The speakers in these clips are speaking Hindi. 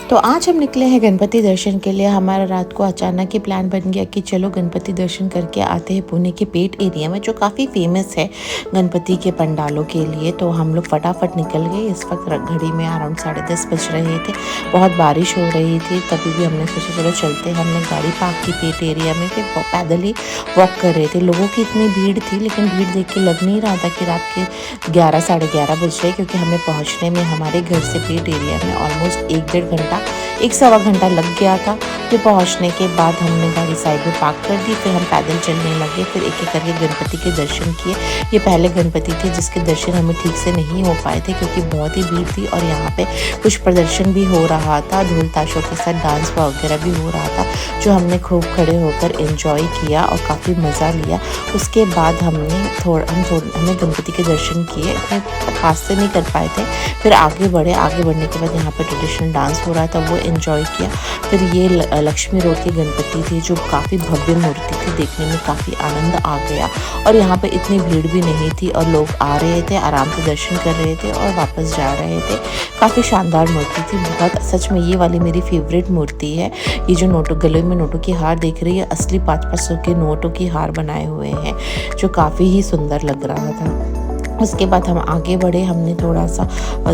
तो आज हम निकले हैं गणपति दर्शन के लिए। हमारा रात को अचानक ही प्लान बन गया कि चलो गणपति दर्शन करके आते हैं पुणे के पेट एरिया में, जो काफ़ी फेमस है गणपति के पंडालों के लिए। तो हम लोग फटाफट निकल गए। इस वक्त घड़ी में अराउंड 10:30 बज रहे थे। बहुत बारिश हो रही थी, तभी भी हमने सोचा चलो चलते। हमने गाड़ी पार्क की पेट एरिया में, फिर पैदल ही वॉक कर रहे थे। लोगों की इतनी भीड़ थी, लेकिन भीड़ देख के लग नहीं रहा था कि रात के 11 साढ़े 11 बज रहे, क्योंकि हमें पहुँचने में हमारे घर से पेट एरिया में ऑलमोस्ट 1-1.5 घंटा 1-1.25 घंटा लग गया था। फिर पहुंचने के बाद हमने गाड़ी साइड में पार्क कर दी। फिर हम पैदल चलने लगे। फिर एक एक करके गणपति के दर्शन किए। ये पहले गणपति थे जिसके दर्शन हमें ठीक से नहीं हो पाए थे, क्योंकि बहुत ही भीड़ थी और यहाँ पे कुछ प्रदर्शन भी हो रहा था। ढोल ताशों के साथ डांस वगैरह भी हो रहा था, जो हमने खूब खड़े होकर एंजॉय किया और काफ़ी मज़ा लिया। उसके बाद हमने गणपति के दर्शन किए। अपने पास से नहीं कर पाए थे, फिर आगे बढ़ने के बाद यहाँ पे ट्रेडिशनल डांस हो रहा था, वो एंजॉय किया। फिर ये लक्ष्मी रोड की गणपति थी, जो काफ़ी भव्य मूर्ति थी, देखने में काफ़ी आनंद आ गया। और यहाँ पे इतनी भीड़ भी नहीं थी और लोग आ रहे थे, आराम से दर्शन कर रहे थे और वापस जा रहे थे। काफ़ी शानदार मूर्ति थी, बहुत सच में ये वाली मेरी फेवरेट मूर्ति है। ये जो गले में नोटों की हार देख रही है, असली 500 के नोटों की हार बनाए हुए हैं, जो काफ़ी ही सुंदर लग रहा था। उसके बाद हम आगे बढ़े। हमने थोड़ा सा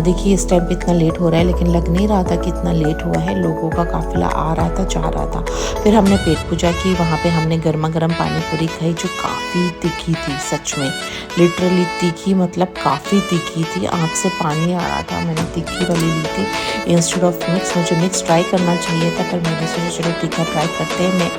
देखिए इस टाइम पे इतना लेट हो रहा है, लेकिन लग नहीं रहा था कि इतना लेट हुआ है। लोगों का काफिला आ रहा था, जा रहा था। फिर हमने पेट पूजा की। वहाँ पे हमने गर्मा गर्म पानी पूरी खाई, जो काफ़ी तीखी थी। सच में लिटरली तीखी, मतलब काफ़ी तीखी थी। आँख से पानी आ रहा था। मैंने तीखी वाली ली थी इंस्टेड ऑफ मिक्स। मुझे मिक्स ट्राई करना चाहिए था, पर मैंने सोचा चलो तीखा ट्राई करते हैं।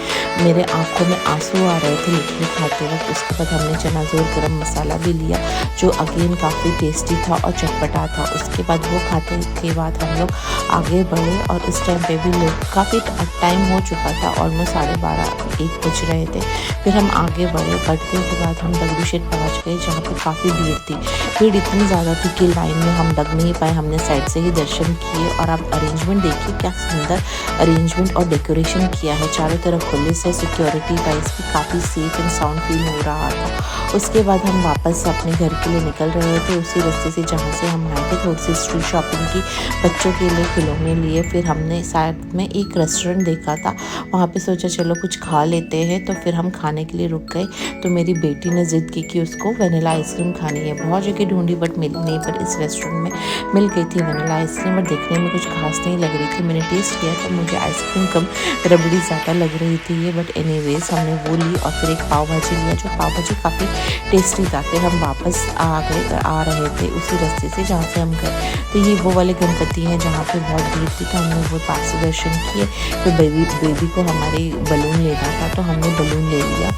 मेरे आँखों में आंसू आ रहे थे लिटरली खाते वक्त। उसके बाद हमने चनाजोर गरम मसाला भी लिया, जो अगेन काफ़ी टेस्टी था और चटपटा था। उसके बाद वो खाते के बाद हम लोग आगे बढ़े, और इस टाइम पे भी लोग काफ़ी टाइम हो चुका था, ऑलमोस्ट 12:30-1 बज रहे थे। फिर हम आगे बढ़ते के बाद हम दगड़ू शेड पहुँच गए, जहाँ पे काफ़ी भीड़ थी। भीड़ इतनी ज़्यादा थी कि लाइन में हम लग नहीं पाए। हमने साइड से ही दर्शन किए। और आप अरेंजमेंट देखिए, क्या सुंदर अरेंजमेंट और डेकोरेशन किया है। चारों तरफ पुलिस है, सिक्योरिटी वाइज भी काफ़ी सेफ एंड साउंड फील हो रहा था। उसके बाद हम वापस अपने घर के लिए निकल रहे थे, उसी रास्ते से जहाँ से हम आए थे। थोड़ी सी स्ट्रीट शॉपिंग की, बच्चों के लिए खिलौने लिए। फिर हमने साथ में एक रेस्टोरेंट देखा था, वहाँ पे सोचा चलो कुछ खा लेते हैं। तो फिर हम खाने के लिए रुक गए। तो मेरी बेटी ने ज़िद की कि उसको वनीला आइसक्रीम खानी है। बहुत जगह ढूंढी बट मिली नहीं, पर इस रेस्टोरेंट में मिल गई थी वनीला आइसक्रीम। और देखने में कुछ खास नहीं लग रही थी। मैंने टेस्ट किया तो मुझे आइसक्रीम कम रबड़ी ज़्यादा लग रही थी ये, बट एनीवेज हमने वो ली। और फिर एक पाव भाजी लिया, जो पाव भाजी काफ़ी टेस्टी था। फिर हम वापस आ रहे थे उसी रास्ते से जहाँ से हम गए। तो ये वो वाले गणपति हैं जहाँ पे बहुत भीड़ थी, तो हमने वो पास से दर्शन किए। फिर बेबी को हमारे बलून लेना था, तो हमने बलून ले लिया।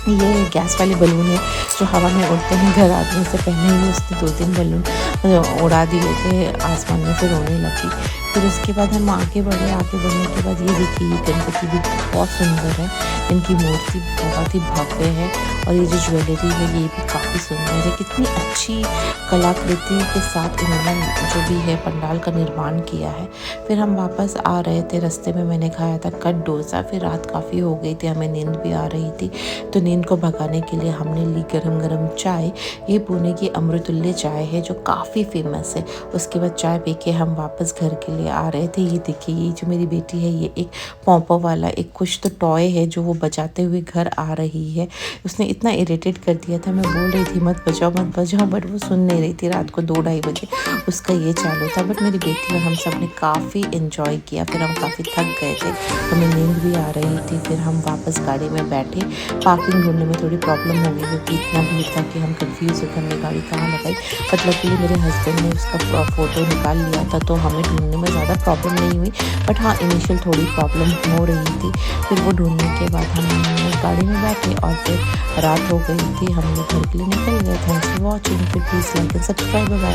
ये गैस वाले बलून है, जो हवा में उड़ते हैं। घर आने से पहले ही उसने 2-3 बलून उड़ा दिए थे आसमान में, फिर रोने लगी। फिर उसके बाद हम आगे बढ़ने के बाद ये देखिए, ये गणपति भी बहुत सुंदर है। इनकी मूर्ति बहुत ही भव्य है, और ये जो ज्वेलरी है ये भी काफ़ी सुंदर है। कितनी अच्छी कलाकृति के साथ इन्होंने जो भी है पंडाल का निर्माण किया है। फिर हम वापस आ रहे थे, रास्ते में मैंने खाया था कट डोसा। फिर रात काफ़ी हो गई थी, हमें नींद भी आ रही थी, तो नींद को भगाने के लिए हमने ली गरम गरम चाय। ये पुणे की अमृतुल्य चाय है, जो काफ़ी फेमस है। उसके बाद चाय पी के हम वापस घर के लिए आ रहे थे। ये देखिए, ये जो मेरी बेटी है, ये एक पॉपो वाला एक कुछ तो टॉय है, जो वो बजाते हुए घर आ रही है। उसने इतना इरिटेट कर दिया था, मैं बोल रही थी मत बजाओ, बट वो सुन नहीं रही थी। रात को 2-2:30 बजे उसका ये चालू था, बट मेरी बेटी और हम सब ने काफ़ी इन्जॉय किया। फिर हम काफ़ी थक गए थे, हमें नींद भी आ रही थी। फिर हम वापस गाड़ी में बैठे। पार्किंग ढूंढने में थोड़ी प्रॉब्लम हो गई, क्योंकि इतना भीड़ था कि हम कंफ्यूज होकर हमने गाड़ी कहाँ लगाई। बट लकीली मेरे हस्बैंड ने उसका फ़ोटो निकाल लिया था, तो हमें ढूंढने में ज़्यादा प्रॉब्लम नहीं हुई। बट हाँ, इनिशियल थोड़ी प्रॉब्लम हो रही थी। फिर वो ढूंढने के बाद हम गाड़ी में बैठे, और फिर रात हो गई थी। हम लोग घर के लिए निकल गए। Thanks for watching. फिर please like and subscribe. Bye.